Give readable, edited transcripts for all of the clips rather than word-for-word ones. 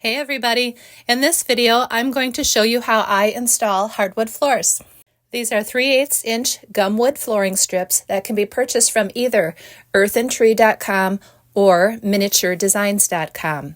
Hey everybody! In this video, I'm going to show you how I install hardwood floors. These are 3/8" gumwood flooring strips that can be purchased from either earthandtree.com or miniaturedesigns.com.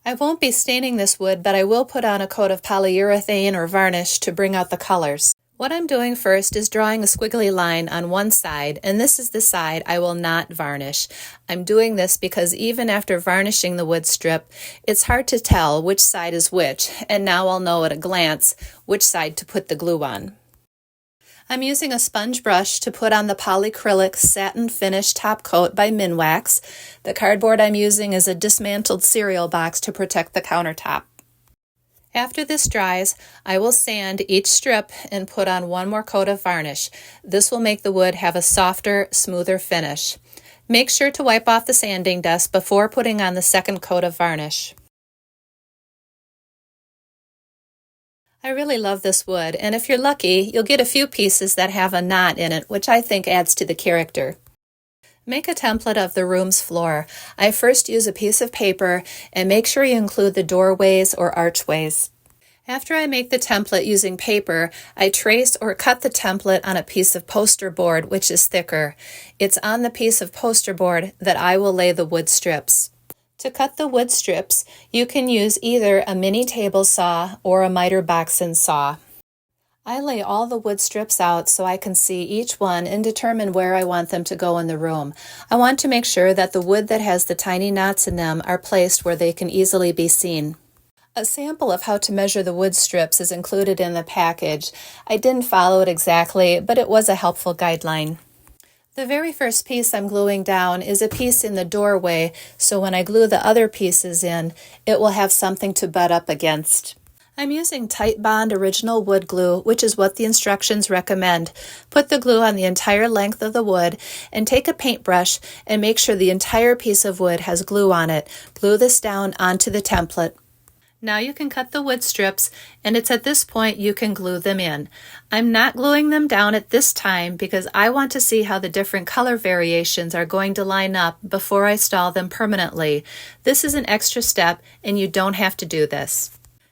I won't be staining this wood, but I will put on a coat of polyurethane or varnish to bring out the colors. What I'm doing first is drawing a squiggly line on one side, and this is the side I will not varnish. I'm doing this because even after varnishing the wood strip, it's hard to tell which side is which, and now I'll know at a glance which side to put the glue on. I'm using a sponge brush to put on the polyacrylic satin finish top coat by Minwax. The cardboard I'm using is a dismantled cereal box to protect the countertop. After this dries, I will sand each strip and put on one more coat of varnish. This will make the wood have a softer, smoother finish. Make sure to wipe off the sanding dust before putting on the second coat of varnish. I really love this wood, and if you're lucky, you'll get a few pieces that have a knot in it, which I think adds to the character. Make a template of the room's floor. I first use a piece of paper and make sure you include the doorways or archways. After I make the template using paper, I trace or cut the template on a piece of poster board, which is thicker. It's on the piece of poster board that I will lay the wood strips. To cut the wood strips, you can use either a mini table saw or a miter boxen saw. I lay all the wood strips out so I can see each one and determine where I want them to go in the room. I want to make sure that the wood that has the tiny knots in them are placed where they can easily be seen. A sample of how to measure the wood strips is included in the package. I didn't follow it exactly, but it was a helpful guideline. The very first piece I'm gluing down is a piece in the doorway, so when I glue the other pieces in, it will have something to butt up against. I'm using Titebond original wood glue, which is what the instructions recommend. Put the glue on the entire length of the wood and take a paintbrush and make sure the entire piece of wood has glue on it. Glue this down onto the template. Now you can cut the wood strips, and it's at this point you can glue them in. I'm not gluing them down at this time because I want to see how the different color variations are going to line up before I install them permanently. This is an extra step, and you don't have to do this.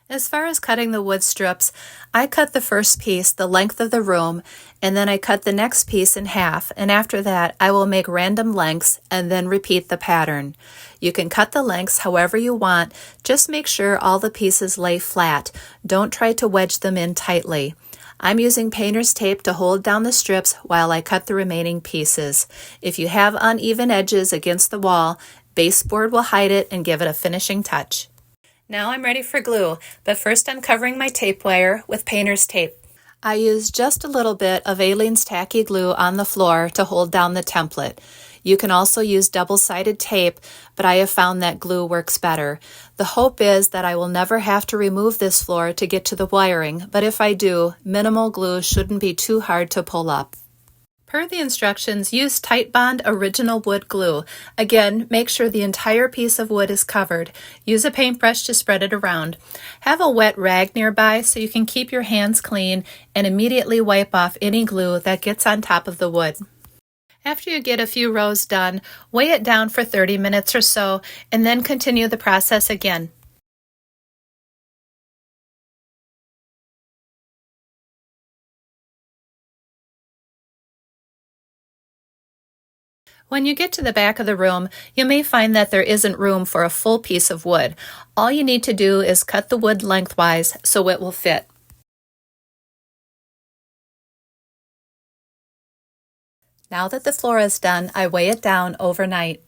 As far as cutting the wood strips, I cut the first piece the length of the room, and then I cut the next piece in half, and after that I will make random lengths and then repeat the pattern. You can cut the lengths however you want, just make sure all the pieces lay flat. Don't try to wedge them in tightly. I'm using painter's tape to hold down the strips while I cut the remaining pieces. If you have uneven edges against the wall, baseboard will hide it and give it a finishing touch. Now I'm ready for glue, but first I'm covering my tape wire with painter's tape. I used just a little bit of Aleene's tacky glue on the floor to hold down the template. You can also use double-sided tape, but I have found that glue works better. The hope is that I will never have to remove this floor to get to the wiring, but if I do, minimal glue shouldn't be too hard to pull up. Per the instructions, use Titebond original wood glue. Again, make sure the entire piece of wood is covered. Use a paintbrush to spread it around. Have a wet rag nearby so you can keep your hands clean and immediately wipe off any glue that gets on top of the wood. After you get a few rows done, weigh it down for 30 minutes or so and then continue the process again. When you get to the back of the room, you may find that there isn't room for a full piece of wood. All you need to do is cut the wood lengthwise so it will fit. Now that the floor is done, I weigh it down overnight.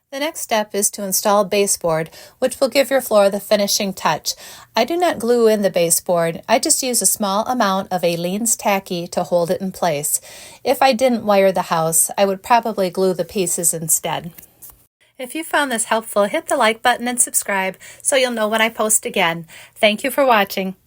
The next step is to install baseboard, which will give your floor the finishing touch. I do not glue in the baseboard. I just use a small amount of Aleene's tacky to hold it in place. If I didn't wire the house, I would probably glue the pieces instead. If you found this helpful, hit the like button and subscribe so you'll know when I post again. Thank you for watching.